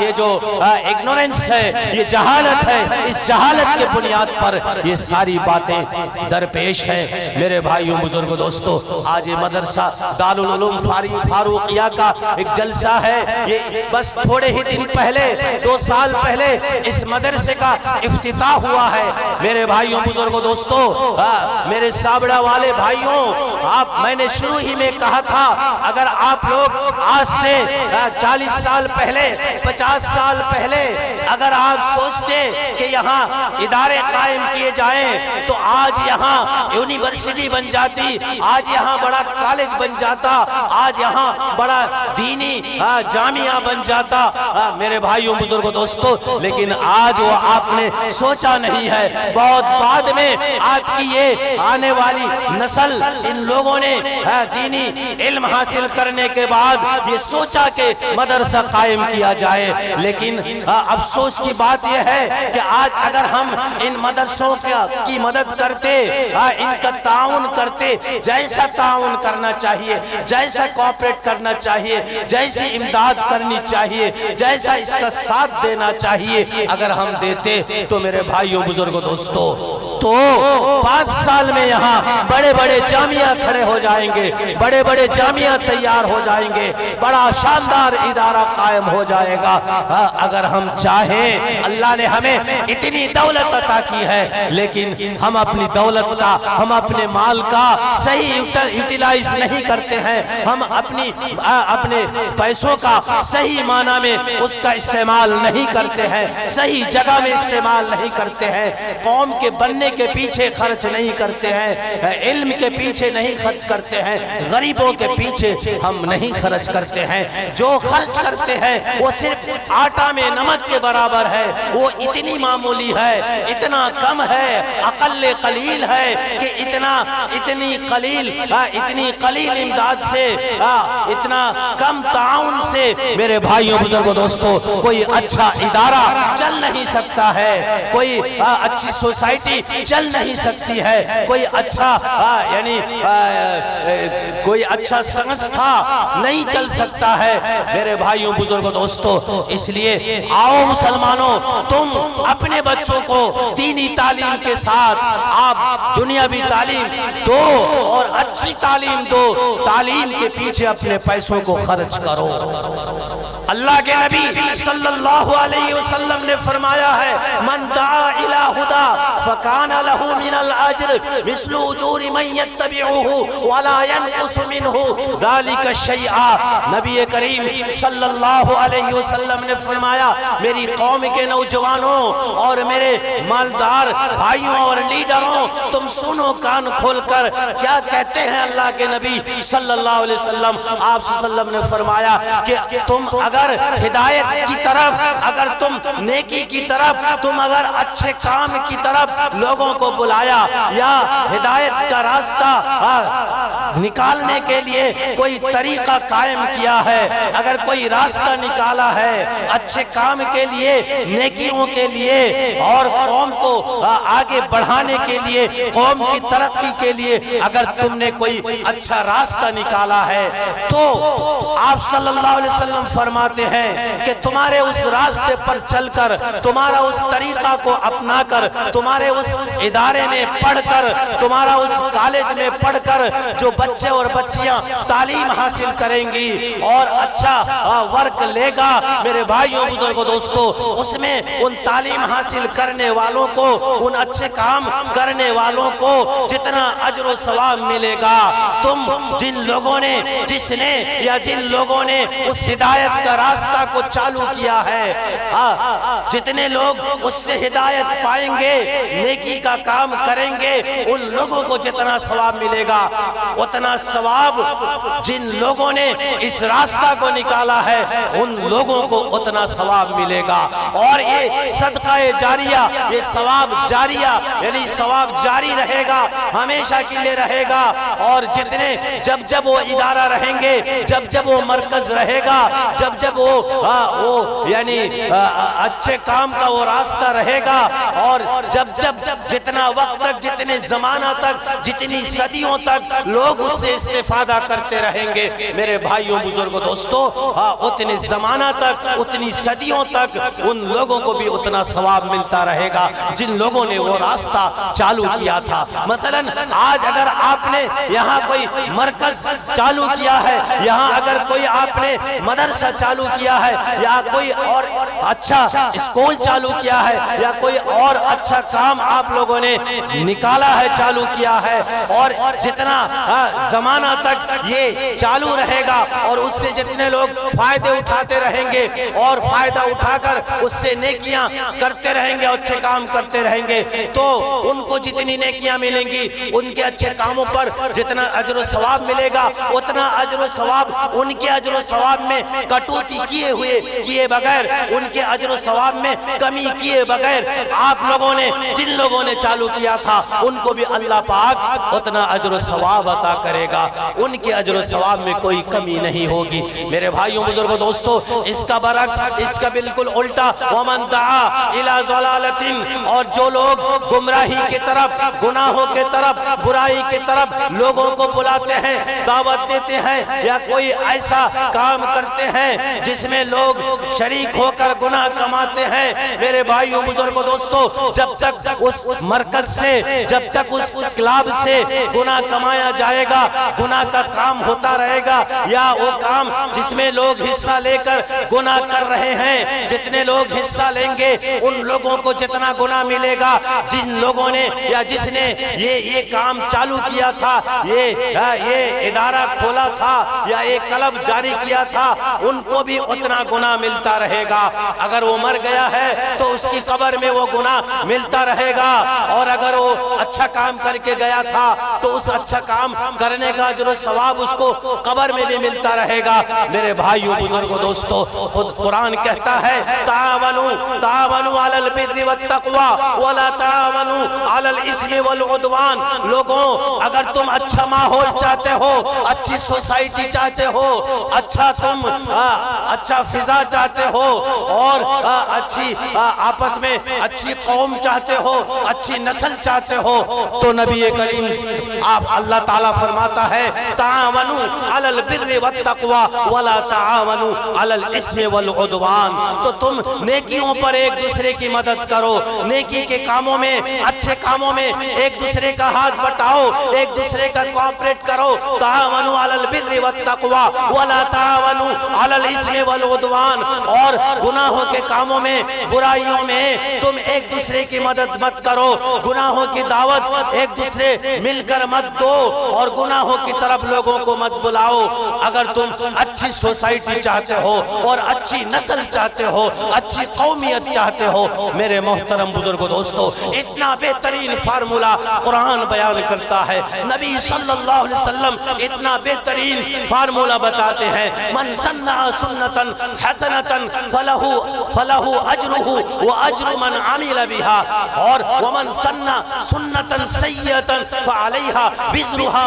یہ جو اگنورنس ہے، یہ جہالت ہے۔ اس جہالت کے بنیاد پر یہ ساری باتیں درپیش ہیں۔ میرے بھائیوں بزرگوں دوستو، آج یہ مدرسہ دارالعلوم فاروقیہ کا ایک جلسہ ہے۔ یہ بس تھوڑے ہی دن پہلے 2 سال پہلے اس مدرسے کا افتتاح ہوا ہے۔ میرے بھائیوں بزرگوں دوستو، میرے سابڑا والے بھائیوں، میں نے شروع ہی میں کہا تھا، اگر آپ لوگ آج سے 40 سال پہلے 50 سال پہلے اگر آپ سوچتے کہ یہاں ادارے قائم کیے جائیں تو آج یہاں یونیورسٹی بن جاتی، آج یہاں بڑا کالج بن جاتا، آج یہاں بڑا دینی جامعہ بن جاتا۔ میرے بھائیوں بزرگوں دوستو، لیکن آج وہ آپ نے سوچا نہیں ہے۔ بہت بعد میں آپ کی یہ آنے والی نسل، ان لوگوں نے دینی علم حاصل کرنے کے بعد یہ سوچا کہ مدرسہ قائم کیا جائے، لیکن افسوس کی بات یہ ہے کہ آج اگر ہم ان مدرسوں کی مدد کرتے، ان کا تعاون کرتے، جیسا تعاون کرنا چاہیے، جیسا کوآپریٹ کرنا چاہیے، جیسی امداد کرنی چاہیے، جیسا اس کا ساتھ دینا چاہیے، اگر ہم دیتے تو میرے بھائیوں بزرگوں دوستو، تو 5 سال میں یہاں بڑے بڑے جامعہ کھڑے ہو جائیں گے، بڑے بڑے جامعہ تیار ہو جائیں گے، بڑا شاندار ادارہ قائم ہو جائے گا۔ اگر ہم چاہیں، اللہ نے ہمیں اتنی دولت عطا کی ہے، لیکن ہم اپنی دولت کا، ہم اپنے مال کا صحیح یوٹیلائز نہیں کرتے ہیں، ہم اپنے پیسوں کا صحیح معنی میں اس کا استعمال نہیں کرتے ہیں، صحیح جگہ میں استعمال نہیں کرتے ہیں، قوم کے بننے کے پیچھے خرچ نہیں کرتے ہیں، علم کے پیچھے نہیں خرچ کرتے ہیں، غریبوں کے پیچھے ہم نہیں خرچ کرتے ہیں۔ جو خرچ کرتے ہیں وہ صرف آٹا میں نمک کے برابر ہے، وہ اتنی معمولی ہے، اتنا کم ہے، اقل قلیل ہے کہ اتنی قلیل امداد سے، اتنا کم تعاون سے میرے بھائیوں بزرگوں دوستو کوئی اچھا ادارہ چل نہیں سکتا ہے، کوئی اچھی سوسائٹی چل نہیں سکتی ہے، کوئی اچھا سنستھا نہیں چل سکتا ہے۔ میرے بھائیوں بزرگوں دوستو، اس لیے آؤ مسلمانوں، تم اپنے بچوں کو دینی تعلیم کے ساتھ آپ دنیاوی تعلیم دو اور اچھی تعلیم دو، تعلیم کے پیچھے اپنے پیسوں کو خرچ کرو۔ اللہ کے نبی صلی اللہ علیہ وسلم نے فرمایا ہے، من دعا الى ہدا فکان لہ من الاجر مثل اجور من یتبعہ ولا ينقص منہ ذلک شیئا۔ نبی کریم صلی اللہ علیہ وسلم نے فرمایا، میری قوم کے نوجوانوں اور میرے مالدار بھائیوں اور لیڈروں، تم سنو کان کھول کر، کیا کہتے ہیں اللہ کے نبی صلی اللہ علیہ وسلم؟ آپ صلی اللہ علیہ وسلم نے فرمایا کہ تم اگر ہدایت کی طرف، اگر تم نیکی کی طرف، تم اگر اچھے کام کی طرف لوگوں کو بلایا یا ہدایت کا راستہ نکالنے کے لیے کوئی طریقہ قائم کیا ہے، اگر کوئی راستہ نکالا ہے اچھے کام کے لیے، نیکیوں کے لیے اور قوم کو آگے بڑھانے کے لیے، قوم کی ترقی کے لیے اگر تم نے کوئی اچھا راستہ نکالا ہے، تو آپ صلی اللہ علیہ وسلم فرماتے ہیں کہ تمہارے اس راستے پر چل کر، تمہارا اس طریقہ کو اپنا کر، تمہارے اس ادارے میں پڑھ کر، تمہارا اس کالج میں پڑھ کر جو بچے اور بچیاں تعلیم حاصل کریں گی اور اچھا ورک لے گا، میرے بھائیوں بزرگوں دوستو، اس میں ان تعلیم حاصل کرنے والوں کو، ان اچھے کام کرنے والوں کو جتنا اجر و ثواب ملے گا، تم جن لوگوں نے، جن لوگوں نے اس ہدایت کا راستہ کو چالو کیا ہے، جتنے لوگ اس سے ہدایت پائیں گے، نیکی کا کام کریں گے، ان لوگوں کو جتنا ثواب ملے گا، اتنا ثواب جن لوگوں نے اس راستہ کو نکالا ہے ان لوگوں کو اتنا ثواب ملے گا۔ اور یہ صدقہ جاریہ، یہ ثواب جاریہ، یعنی ثواب جاری رہے گا، ہمیشہ کے لیے رہے گا، اور جب وہ ادارہ رہیں گے، جب وہ مرکز رہے گا، جب جب وہ یعنی اچھے کام کا وہ راستہ رہے گا، اور جب جتنا وقت تک، جتنے زمانہ تک، جتنی صدیوں تک لوگ اس سے استفادہ کرتے رہیں گے میرے بھائیوں بزرگوں دوستو، اتنے زمانہ تک، اتنی صدیوں تک ان لوگوں کو بھی اتنا ثواب ملتا رہے گا جن لوگوں نے وہ راستہ چالو کیا تھا۔ مثلا آج اگر آپ نے یہاں کوئی مرکز چالو کیا ہے، یہاں اگر کوئی آپ نے مدرسہ چالو کیا ہے، یا کوئی اور اچھا اسکول چالو کیا ہے، یا کوئی اور اچھا کام آپ لوگوں نے نکالا ہے، چالو کیا ہے، اور جتنا زمانہ تک یہ چالو رہے گا اور اس سے جتنے لوگ فائدے اٹھاتے رہیں گے اور فائدہ اٹھا کر اس سے نیکیاں کرتے رہیں گے، اچھے کام کرتے رہیں گے، تو ان کو جتنی نیکیاں ملیں گی، ان کے اچھے کاموں پر جتنا اجر و ثواب ملے گا، اتنا اجر و ثواب ان کے اجر و ثواب میں کٹوتی کیے بغیر، ان کے اجر و ثواب میں کمی کیے بغیر آپ لوگوں نے، جن لوگوں نے چالو کیا تھا، ان کو بھی اللہ پاک اتنا اجر و ثواب عطا کرے گا، ان کے اجر و ثواب میں کوئی کمی نہیں ہوگی میرے بھائیوں بزرگوں دوستو۔ اس کا برعکس، اس کا بالکل الٹا، وَمَنْ دَعَا إِلَى ضَلَالَةٍ، اور جو لوگ گمراہی کی طرف، گناہوں کی طرف، برائی کی طرف لوگوں کو بلاتے ہیں، دعوت دیتے ہیں، یا کوئی ایسا کام کرتے ہیں جس میں لوگ شریک ہو کر گناہ کماتے ہیں میرے بھائیوں بزرگوں دوستو، جب تک اس مرکز سے، جب تک اس کلاب سے گناہ کمایا جائے گا، گناہ کا کام ہوتا رہے گا، یا وہ کام جس میں لوگ حصہ لے کر گناہ کر رہے ہیں، جتنے لوگ حصہ لیں گے ان لوگوں کو جتنا گناہ ملے گا، جن لوگوں نے یا جس نے یہ کام چالو کیا تھا، یہ ادارہ کھولا تھا، یا یہ کلب جاری کیا تھا، ان کو بھی اتنا گناہ ملتا رہے گا۔ اگر وہ مر گیا ہے تو اس کی قبر میں وہ گناہ ملتا رہے گا، اور اگر وہ اچھا کام کر کے گیا تھا تو اس اچھا کام کرنے کا اجر و ثواب اس کو قبر میں بھی ملتا رہے گا میرے بھائیوں بزرگوں دوستو۔ خود قرآن کہتا ہے تعاونوا علی البر والتقوی ولا تعاونوا علی الاثم والعدوان، لوگوں اگر تم اچھا ماحول چاہتے ہو، اچھی سوسائٹی چاہتے ہو، اچھا فضا چاہتے ہو، اور اچھی آپس میں اچھی قوم چاہتے ہو، اچھی نسل چاہتے ہو، تو نبی کریم اللہ تعالیٰ فرماتا ہے تعاونوا علی البر والتقوی ولا تعاونوا علی الاثم والعدوان، تو تم نیکیوں پر ایک دوسرے کی مدد کرو، نیکی کے کاموں میں، اچھے کاموں میں ایک دوسرے کا ہاتھ بٹاؤ، ایک دوسرے کا کوآپریٹ کرو، تعاونوا علی البر والتقوی ولا تعاونوا علی الاثم والعدوان، اور گناہوں کے کاموں میں، برائیوں میں تم ایک دوسرے کی مدد مت کرو، گناہوں کی دعوت ایک دوسرے مل کر مت دو، اور گناہوں کی طرف لوگوں کو مت بلاؤ۔ اگر تم اچھی سوسائٹی چاہتے ہو اور اچھی نسل چاہتے ہو، اچھی قومیت چاہتے ہو میرے محترم بزرگوں دوستو، اتنا بہترین فارمولہ قرآن بیان کرتا ہے، نبی صلی اللہ علیہ وسلم اتنا بہترین فارمولہ بتاتے ہیں، من سنّا سنتا حسنتا فلہ اجرہ واجر من عمل بها، اور ومن سنّا سنتا سیئتا فعلیہا وزرہا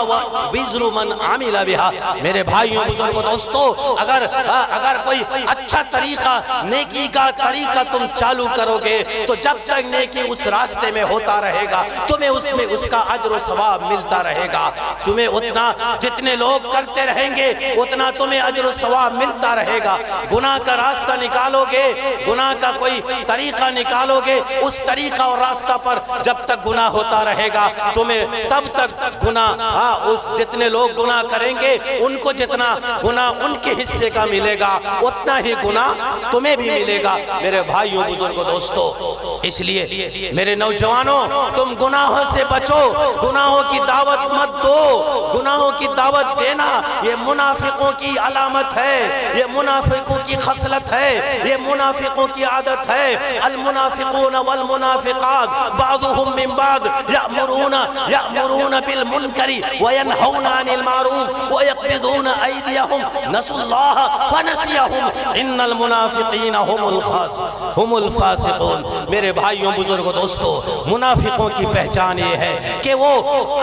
وزر من عمل بها۔ میرے بھائیوں بزرگوں دوستو، اگر کوئی اچھا طریقہ، نیکی کا طریقہ تم چالو کرو گے تو جب تک نیکی اس راستے میں ہوتا رہے گا تمہیں اس میں اس کا اجر و ثواب ملتا رہے گا، تمہیں اتنا جتنے لوگ کرتے رہیں گے اتنا تمہیں اجر و ثواب ملتا رہے گا۔ گناہ کا راستہ نکالو گے، گناہ کا کوئی طریقہ نکالو گے، اس طریقہ اور راستہ پر جب تک گناہ ہوتا رہے گا تمہیں تب تک گناہ، اس جتنے لوگ گناہ کریں گے ان کو جتنا گناہ ان کے حصے کا ملے گا اتنا ہی گناہ تمہیں بھی ملے گا میرے بھائیوں بزرگوں دوستو۔ اس لیے میرے نوجوانوں، تم گناہوں سے بچو، گناہوں کی دعوت مت دو، گناہوں کی دعوت دینا یہ منافقوں کی علامت ہے، یہ منافقوں کی خصلت ہے، یہ منافقوں کی عادت ہے۔ المنافقون والمنافقات بعضهم من بعض یأمرون بالمنکر وینہون عن المعروف ویقبضون ایدیہم نسوا اللہ فنسیہم ان المنافقین هم الفاسقون۔ میرے بھائیوں بزرگوں دوستو، منافقوں کی پہچان یہ ہے کہ وہ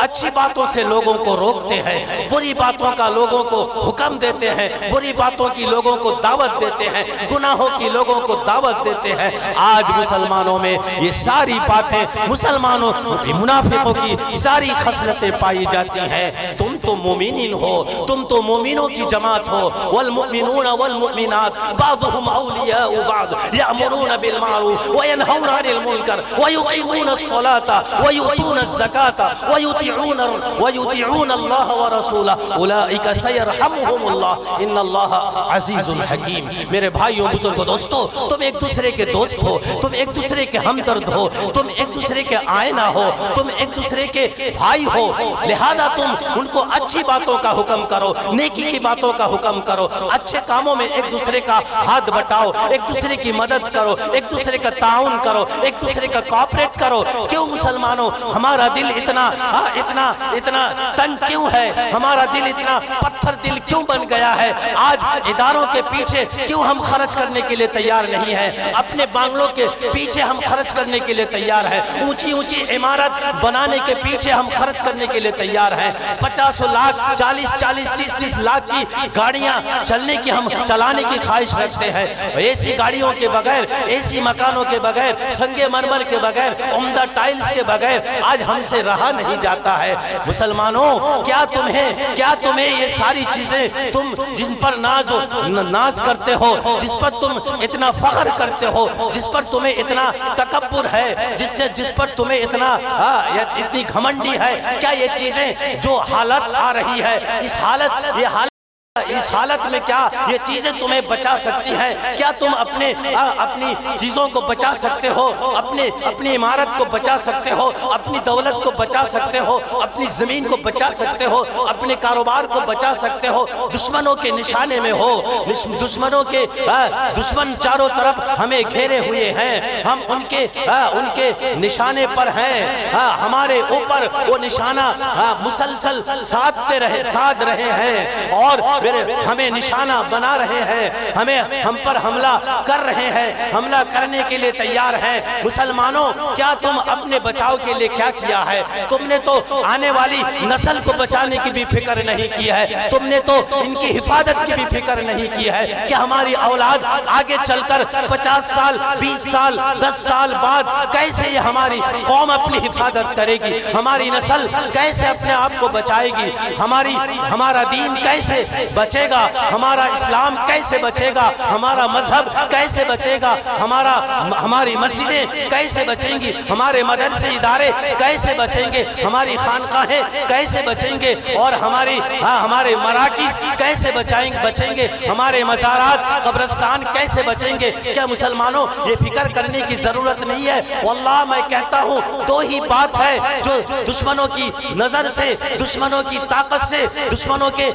اچھی باتوں سے لوگوں کو روکتے ہیں، بری باتوں کا لوگوں کو حکم دیتے ہیں، بری باتوں کی لوگوں لوگوں کو دعوت دیتے ہیں، گناہوں کی لوگوں کو دعوت دیتے ہیں۔ آج مسلمانوں میں یہ ساری باتیں، مسلمانوں منافقوں کی ساری خصلتیں پائی جاتی ہیں۔ تم تو مومنین ہو، تم تو مومنوں کی جماعت ہو۔ والمؤمنون والمؤمنات بعضهم اولیاء بعض یأمرون بالمعروف وینہون عن المنکر ویقیمون الصلاة ویؤتون الزکاة ویطیعون اللہ ورسولہ اولئک سیرحمہم اللہ ان اللہ عزیز حکیم۔ میرے بھائیوں بزرگوں دوستو، تم ایک دوسرے کے دوست ہو، تم ایک دوسرے کے ہمدرد ہو، تم ایک دوسرے کے آئینہ ہو، تم ایک دوسرے کے بھائی ہو، لہذا تم ان کو اچھی باتوں کا حکم کرو، نیکی کی باتوں کا حکم کرو، اچھے کاموں میں ایک دوسرے کا ہاتھ بٹاؤ، ایک دوسرے کی مدد کرو، ایک دوسرے کا تعاون کرو، ایک دوسرے کا کوآپریٹ کرو۔ کیوں مسلمانوں ہمارا دل اتنا تنگ کیوں ہے؟ ہمارا دل اتنا پتھر دل کیوں بن گیا ہے؟ آج اداروں کے پیچھے کیوں ہم خرچ کرنے کے لیے تیار نہیں ہیں؟ اپنے بانگلوں کے پیچھے ہم خرچ کرنے کے لیے تیار ہیں، اونچی اونچی عمارت بنانے کے پیچھے ہم خرچ کرنے کے لیے تیار ہیں، 50 لاکھ 40-30 لاکھ کی گاڑیاں چلانے کی خواہش رکھتے ہیں۔ ایسی گاڑیوں کے بغیر، ایسی مکانوں کے بغیر، سنگ مرمر کے بغیر، عمدہ ٹائلز کے بغیر آج ہم سے رہا نہیں جاتا ہے۔ مسلمانوں کیا تمہیں یہ ساری چیزیں تم جن پر ناز کرتے ہو، جس پر تم اتنا فخر کرتے ہو، جس پر تمہیں اتنا تکبر ہے، جس پر تمہیں اتنی گھمنڈی ہے، کیا یہ چیزیں جو حالت آ رہی ہے، اس حالت میں کیا یہ چیزیں تمہیں بچا سکتی ہیں؟ کیا تم اپنی چیزوں کو بچا سکتے ہو، اپنی عمارت کو بچا سکتے ہو، اپنی دولت کو بچا سکتے ہو، اپنی زمین کو بچا سکتے ہو، اپنے کاروبار کو بچا سکتے ہو؟ دشمنوں کے نشانے میں ہو، دشمن چاروں طرف ہمیں گھیرے ہوئے ہیں، ہم ان کے نشانے پر ہیں، ہمارے اوپر وہ نشانہ مسلسل ساتھ رہے ہیں اور ہمیں نشانہ بنا رہے ہیں، ہم پر حملہ کر رہے ہیں، حملہ کرنے کے لیے تیار ہیں۔ مسلمانوں کیا تم اپنے بچاؤ کے لیے کیا کیا ہے؟ تم نے تو آنے والی نسل کو بچانے کی بھی فکر نہیں کی ہے، تم نے تو ان کی حفاظت کی بھی فکر نہیں کی ہے کہ ہماری اولاد آگے چل کر 50 سال 20 سال 10 سال بعد کیسے یہ ہماری قوم اپنی حفاظت کرے گی، ہماری نسل کیسے اپنے آپ کو بچائے گی، ہمارا دین کیسے بچے گا، ہمارا اسلام کیسے بچے گا، ہمارا مذہب کیسے بچے گا، ہماری مسجدیں کیسے بچیں گی، ہمارے مدرسے ادارے کیسے بچیں گے، ہماری خانقاہیں کیسے بچیں گے، اور ہمارے مراکز کیسے بچیں گے، ہمارے مزارات قبرستان کیسے بچیں گے؟ کیا مسلمانوں یہ فکر کرنے کی ضرورت نہیں ہے؟ واللہ میں کہتا ہوں دو ہی بات ہے جو دشمنوں کی نظر سے، دشمنوں کی طاقت سے، دشمنوں کے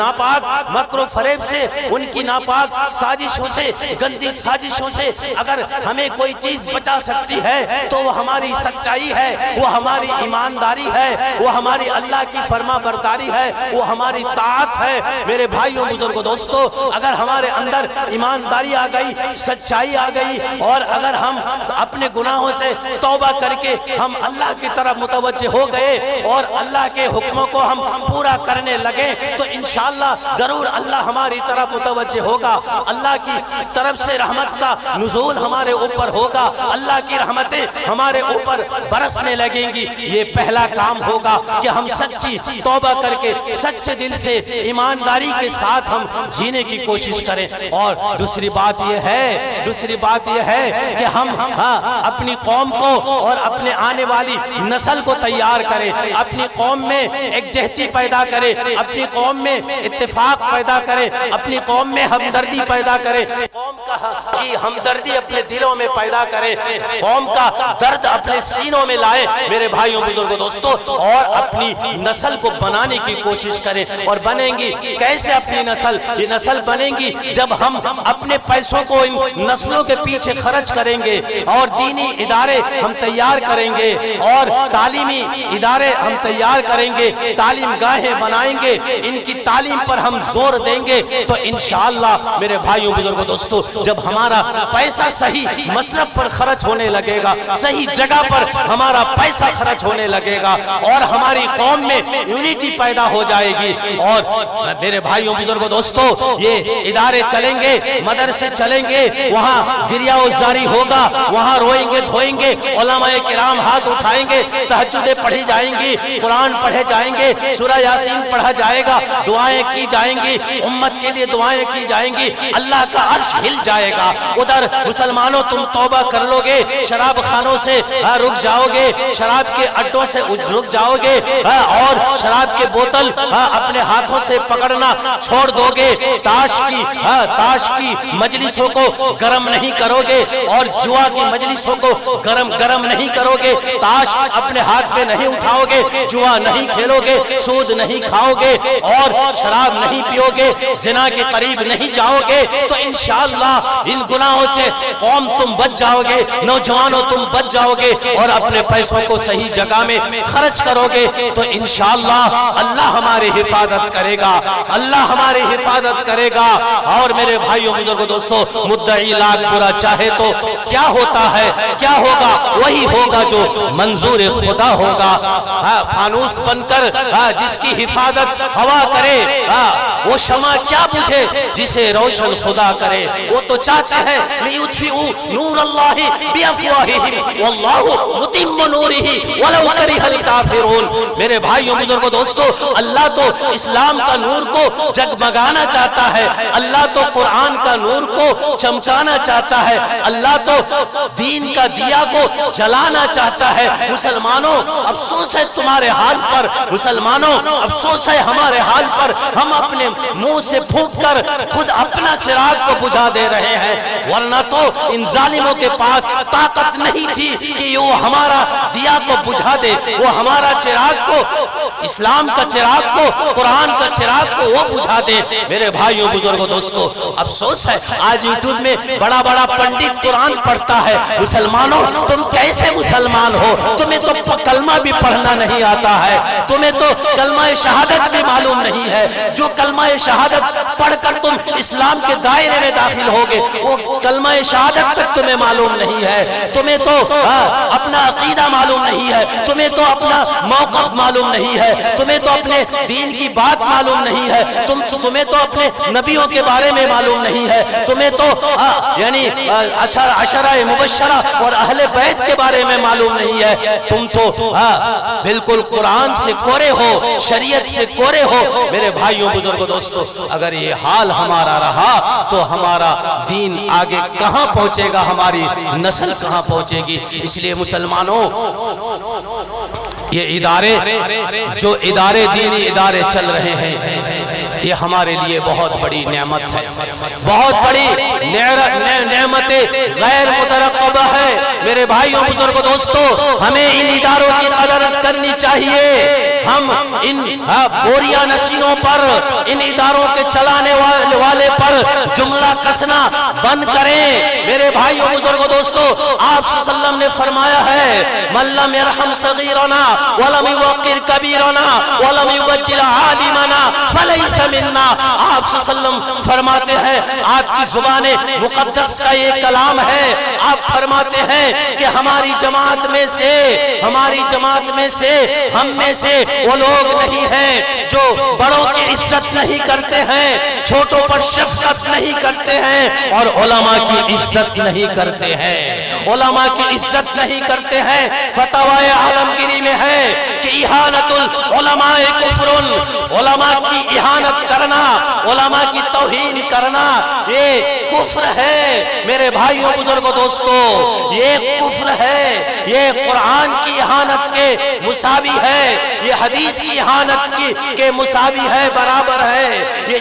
ناپاک مکر و فریب سے، ان کی ناپاک سازشوں سے، گندی سازشوں سے اگر ہمیں کوئی چیز بچا سکتی ہے تو وہ ہماری سچائی ہے، وہ ہماری ایمانداری ہے، وہ ہماری اللہ کی فرما برداری ہے، وہ ہماری طاعت ہے۔ میرے بھائیوں بزرگوں دوستو، اگر ہمارے اندر ایمانداری آ گئی، سچائی آ گئی، اور اگر ہم اپنے گناہوں سے توبہ کر کے ہم اللہ کی طرف متوجہ ہو گئے اور اللہ کے حکموں کو ہم پورا کرنے لگے تو انشاءاللہ ضرور اللہ ہماری طرف متوجہ ہوگا، اللہ کی طرف سے رحمت کا نزول ہمارے اوپر ہوگا، اللہ کی رحمتیں ہمارے اوپر برسنے لگیں گی۔ یہ پہلا کام ہوگا کہ ہم سچی توبہ کر کے سچے دل سے ایمانداری کے ساتھ ہم جینے کی کوشش کریں۔ اور دوسری بات یہ ہے کہ ہم اپنی قوم کو اور اپنے آنے والی نسل کو تیار کریں، اپنی قوم میں ایک جہتی پیدا کریں، اپنی قوم میں اتفاق پیدا کریں، اپنی قوم میں ہمدردی پیدا کریں، قوم کی ہمدردی اپنے دلوں میں پیدا کریں، قوم کا درد اپنے سینوں میں لائے میرے بھائیوں بزرگوں دوستو، اور اپنی نسل کو بنانے کی کوشش کریں۔ اور بنیں گی کیسے اپنی نسل؟ یہ نسل بنیں گی جب ہم اپنے پیسوں کو ان نسلوں کے پیچھے خرچ کریں گے، اور دینی ادارے ہم تیار کریں گے، اور تعلیمی ادارے ہم تیار کریں گے، تعلیم گاہیں بنائیں گے، ان کی تعلیم تعلیم پر ہم زور دیں گے تو انشاءاللہ میرے بھائیوں بزرگوں دوستو جب ہمارا پیسہ صحیح مصرف پر خرچ ہونے لگے گا، صحیح جگہ پر ہمارا پیسہ خرچ ہونے لگے گا اور ہماری قوم میں یونٹی پیدا ہو جائے گی۔ اور میرے بھائیوں بزرگوں دوستو یہ ادارے چلیں گے، مدرسے چلیں گے، وہاں گریہ وزاری ہوگا، وہاں روئیں گے دھوئیں گے، علماء کرام ہاتھ اٹھائیں گے، تہجدیں پڑھی جائیں گی، قرآن پڑھے جائیں گے، سورہ یاسین پڑھا جائے گا، دعائیں کی جائیں گی، امت کے لیے دعائیں کی جائیں گی، اللہ کا عرش ہل جائے گا۔ ادھر مسلمانوں تم توبہ کر لو گے، شراب خانوں سے رک جاؤ گے، شراب کے اڈوں سے رک جاؤ گے اور شراب کے بوتل اپنے ہاتھوں سے پکڑنا چھوڑ دو گے، تاش کی مجلسوں کو گرم نہیں کرو گے اور جوا کی مجلسوں کو گرم نہیں کرو گے، تاش اپنے ہاتھ میں نہیں اٹھاؤ گے، جوا نہیں کھیلو گے، سود نہیں کھاؤ گے اور شراب نہیں پیو گے، زنا کے قریب نہیں جاؤ گے تو انشاءاللہ ان گناہوں سے قوم تم بچ جاؤ گے، نوجوانوں تم بچ جاؤ گے اور اپنے پیسوں کو صحیح جگہ میں خرچ کرو گے تو انشاءاللہ اللہ ہماری حفاظت کرے گا، اللہ ہماری حفاظت کرے گا۔ اور میرے بھائیوں بزرگوں دوستو مدعی لاکھ برا چاہے تو کیا ہوتا ہے، کیا ہوگا؟ وہی ہوگا جو منظور خدا ہوگا۔ فانوس بن کر جس کی حفاظت ہوا کرے وہ شمع کیا بجھے جسے روشن خدا کرے۔ وہ تو چاہتے ہیں لیطفئوا نور اللہ بافواہہم واللہ متم نورہ ولو کرہ الکافرون۔ میرے بھائیوں بزرگوں دوستو اللہ تو اسلام کا نور کو جگمگانا چاہتا ہے، اللہ تو قرآن کا نور کو چمکانا چاہتا ہے، اللہ تو دین کا دیا کو جلانا چاہتا ہے۔ مسلمانوں افسوس ہے تمہارے حال پر، مسلمانوں افسوس ہے ہمارے حال پر، ہم اپنے منہ سے پھونک کر خود اپنا چراغ کو بجھا دے رہے ہیں، ورنہ تو ان ظالموں کے پاس طاقت نہیں تھی کہ وہ ہمارا دیا کو بجھا دے، وہ ہمارا چراغ کو، اسلام کا چراغ کو، قرآن کا چراغ کو وہ بجھا دے۔ میرے بھائیوں بزرگوں دوستو افسوس ہے آج یوٹیوب میں بڑا بڑا پنڈت قرآن پڑھتا ہے۔ مسلمانوں تم کیسے مسلمان ہو؟ تمہیں تو کلمہ بھی پڑھنا نہیں آتا ہے، تمہیں تو کلمہ شہادت بھی معلوم نہیں ہے۔ جو کلمہ شہادت پڑھ کر تم اسلام کے دائرے میں داخل ہوگے وہ کلمہ شہادت تک تمہیں معلوم نہیں ہے، تمہیں تو اپنا عقیدہ معلوم نہیں ہے، تمہیں تو اپنا موقف معلوم نہیں ہے، تمہیں تو اپنے دین کی بات معلوم نہیں ہے، تمہیں تو اپنے نبیوں کے بارے میں معلوم نہیں ہے، تمہیں تو یعنی عشرہ مبشرہ اور اہل بیت کے بارے میں معلوم نہیں ہے، تم تو بالکل قرآن سے کورے ہو، شریعت سے کورے ہو۔ میرے بھائیوں بزرگوں دوستو اگر یہ حال ہمارا رہا تو ہمارا دین آگے کہاں پہنچے گا، ہماری نسل کہاں پہنچے گی؟ اس لیے مسلمانوں یہ ادارے جو دینی ادارے چل رہے ہیں یہ ہمارے لیے بہت بڑی نعمت ہے، بہت بڑی نعمت غیر مترقبہ ہے۔ میرے بھائیوں بزرگوں دوستو ہمیں ان اداروں کی قدر کرنی چاہیے، ہم ان بوریا نشینوں پر، ان اداروں کے چلانے والے پر جملہ کسنا بند کریں۔ میرے بھائیوں بزرگوں دوستو آپ صلی اللہ علیہ وسلم نے فرمایا ہے من لم یرحم صغیرنا ولم یوقر کبیرنا ولم یبجل عالمنا فلیس منا۔ آپ صلی اللہ علیہ وسلم فرماتے ہیں، آپ کی زبان مقدس کا یہ کلام ہے، آپ فرماتے ہیں کہ ہماری جماعت میں سے ہم میں سے وہ لوگ نہیں ہیں جو بڑوں کی عزت نہیں کرتے ہیں، چھوٹوں پر شفقت نہیں کرتے ہیں اور علماء کی عزت نہیں کرتے ہیں، علماء کی عزت نہیں کرتے ہیں۔ فتاوی عالمگیری میں ہے کہ اہانت العلماء کفر، علماء کی اہانت کرنا، علماء کی توہین کرنا یہ کفر ہے۔ میرے بھائیوں بزرگوں دوستو یہ کفر ہے، یہ قرآن کی اہانت کے مساوی ہے، یہ حدیث کی اہانت کے مساوی ہے، برابر ہے، یہ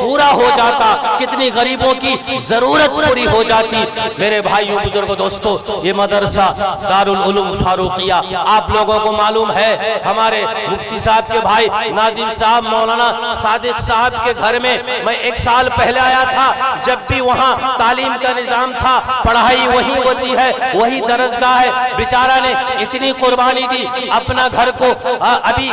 پورا ہو جاتا، کتنی غریبوں کی ضرورت پوری ہو جاتی۔ میرے بھائیوں بزرگوں دوستو، یہ مدرسہ دارالعلوم فاروقیہ آپ لوگوں کو معلوم ہے، ہمارے مفتی صاحب کے بھائی ناظم صاحب مولانا صادق صاحب کے گھر میں میں 1 سال پہلے آیا تھا، جب بھی وہاں تعلیم کا نظام تھا، پڑھائی وہی ہوتی ہے، وہی درسگاہ ہے، بیچارہ نے اتنی قربانی دی، اپنا گھر کو ابھی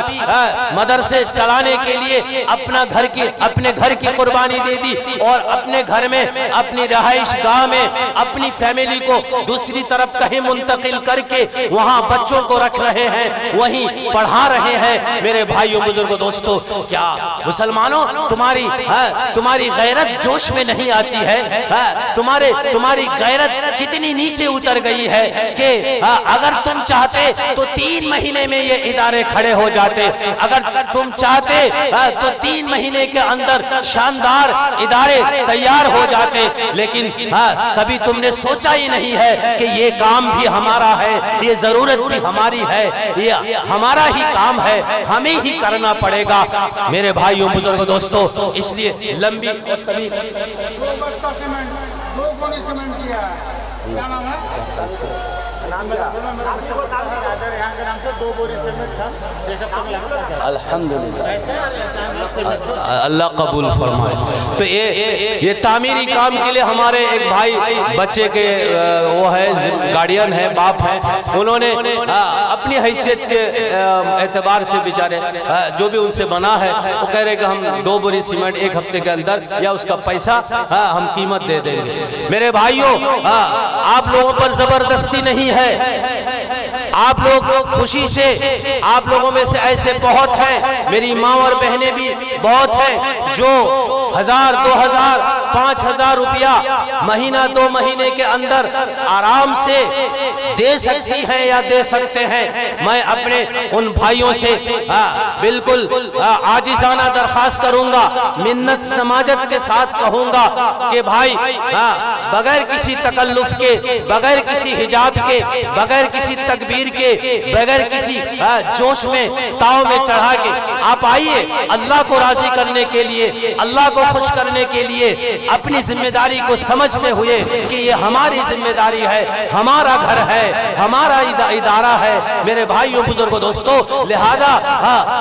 مدرسے چلانے کے لیے اپنے گھر کی قربانی دے دی، اور اپنے گھر میں اپنی رہائش گاہ میں اپنی فیملی کو دوسری طرف کہیں منتقل کر کے وہاں بچوں کو رکھ رہے ہیں، وہیں پڑھا رہے ہیں۔ میرے بھائیوں بزرگوں دوستو، کیا مسلمانوں تمہاری غیرت جوش میں نہیں آتی ہے؟ تمہاری غیرت کتنی نیچے اتر گئی ہے کہ اگر تم چاہتے تو 3 مہینے میں یہ ادارے کھڑے ہو جاتے، اگر تم چاہتے تو 3 مہینے کے اندر شاندار ادارے تیار ہو جاتے، لیکن کبھی تم نے سوچا ہی نہیں ہے کہ یہ کام بھی ہمارا ہے، یہ ضرورت بھی ہماری ہے، یہ ہمارا ہی کام ہے، ہمیں ہی کرنا پڑے گا۔ میرے بھائیوں بزرگوں دوستو، اس لیے لمبی اور طویل اللہ قبول فرمائے۔ تو یہ تعمیری کام کے لیے ہمارے ایک بھائی بچے کے وہ ہے گارڈین ہے، باپ ہے، انہوں نے اپنی حیثیت کے اعتبار سے بیچارے جو بھی ان سے بنا ہے وہ کہہ رہے کہ ہم 2 بوری سیمنٹ 1 ہفتے کے اندر یا اس کا پیسہ ہم قیمت دے دیں گے۔ میرے بھائیوں، آپ لوگوں پر زبردستی نہیں ہے، آپ لوگ خوشی سے، آپ لوگوں میں سے ایسے بہت ہیں، میری ماں اور بہنیں بھی بہت ہیں جو 1000 2000 5000 روپیہ مہینہ 2 مہینے کے اندر آرام سے دے سکتی ہیں یا دے سکتے ہیں۔ میں اپنے ان بھائیوں سے بالکل عاجزانہ درخواست کروں گا، منت سماجت کے ساتھ کہوں گا کہ بھائی بغیر کسی تکلف کے، بغیر کسی حجاب کے، بغیر کسی تکبیر کے، بغیر کسی جوش میں تاؤ میں چڑھا کے آپ آئیے، اللہ کو راضی کرنے کے لیے، اللہ کو خوش کرنے کے لیے، اپنی ذمہ داری کو سمجھتے ہوئے کہ یہ ہماری ذمہ داری ہے، ہمارا گھر ہے، ہمارا ادارہ ہے۔ میرے بھائیوں بزرگوں دوستو، لہذا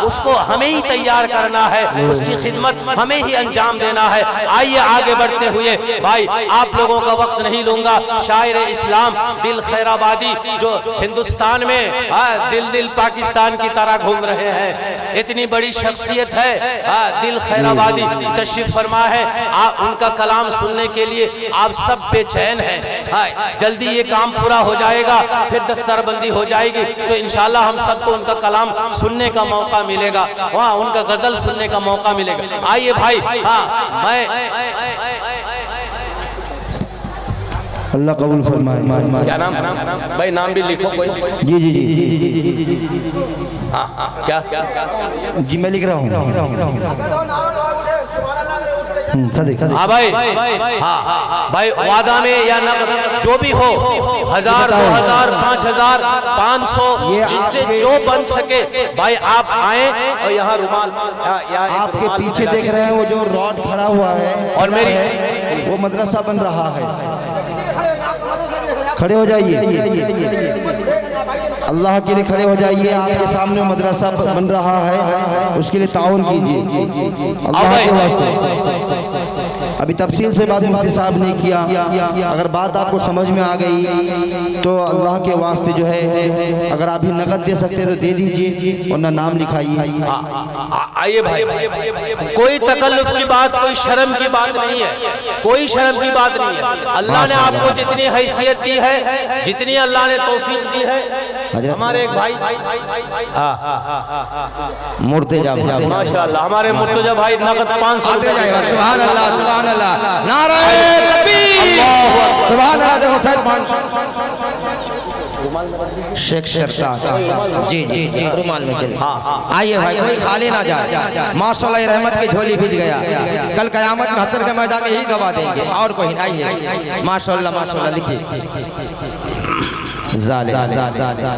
اس کو ہمیں ہی تیار کرنا ہے، اس کی خدمت ہمیں ہی انجام دینا ہے۔ آئیے آگے بڑھتے ہوئے، بھائی آپ لوگوں کا وقت نہیں لوں گا، شاعر اسلام دل خیر آبادی جو ہندوستان میں دل پاکستان کی طرح گھوم رہے ہیں، اتنی بڑی شخصیت ہے، دل خیر آبادی تشریف فرما ہے، ان کا کلام سننے کے لیے آپ سب بے چین ہیں۔ جلدی یہ کام پورا ہو جائے گا، پھر دستار بندی ہو جائے گی، تو انشاءاللہ ہم سب کو ان کا کلام سننے کا موقع ملے گا، وہاں ان کا غزل سننے کا موقع ملے گا۔ آئیے بھائی، میں اللہ قبول فرمائے۔ کیا نام بھائی؟ نام بھی لکھو کوئی۔ جی جی جی کیا جی میں لکھ رہا ہوں۔ ہاں بھائی، وعدہ میں یا نقد جو بھی ہو، 1000 2000 5000 500 جس سے جو بن سکے، بھائی آپ آئیں اور یہاں رومال آپ کے پیچھے دیکھ رہے ہیں وہ جو راڈ کھڑا ہوا ہے اور میری وہ مدرسہ بن رہا ہے، کھڑے ہو جائیے، اللہ کے لیے کھڑے ہو جائیے، آپ کے سامنے مدرسہ بن رہا ہے، اس کے لیے تعاون کیجیے اللہ کے واسطے۔ ابھی تفصیل سے بات مفتی صاحب نے کیا، اگر بات آپ کو سمجھ میں آ گئی تو اللہ کے واسطے جو ہے اگر آپ بھی نقد دے سکتے تو دے دیجئے، ورنہ نام لکھائیے۔ آئیے بھائی، کوئی تکلف کی بات، کوئی شرم کی بات نہیں ہے، کوئی شرم کی بات نہیں ہے۔ اللہ نے آپ کو جتنی حیثیت دی ہے، جتنی اللہ نے توفیق دی ہے، ہمارے ایک بھائی مرتجا ماشاءاللہ، ہمارے مرتجا بھائی نقد 500 سبحان اللہ سبحان اللہ، نعرہ تکبیر، سبحان اللہ۔ دیکھو شیخ شرطاج جی جی رومال میں چلے، آئیے بھائی کوئی خالی نہ جائے، ماشاءاللہ رحمت کی جھولی بھیج گیا، کل قیامت میں حشر کے میدان میں ہی گواہ دیں گے اور کوئی نہیں۔ آئیے ماشاءاللہ ماشاءاللہ، لکھیے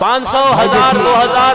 500, 1000, 2000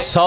100,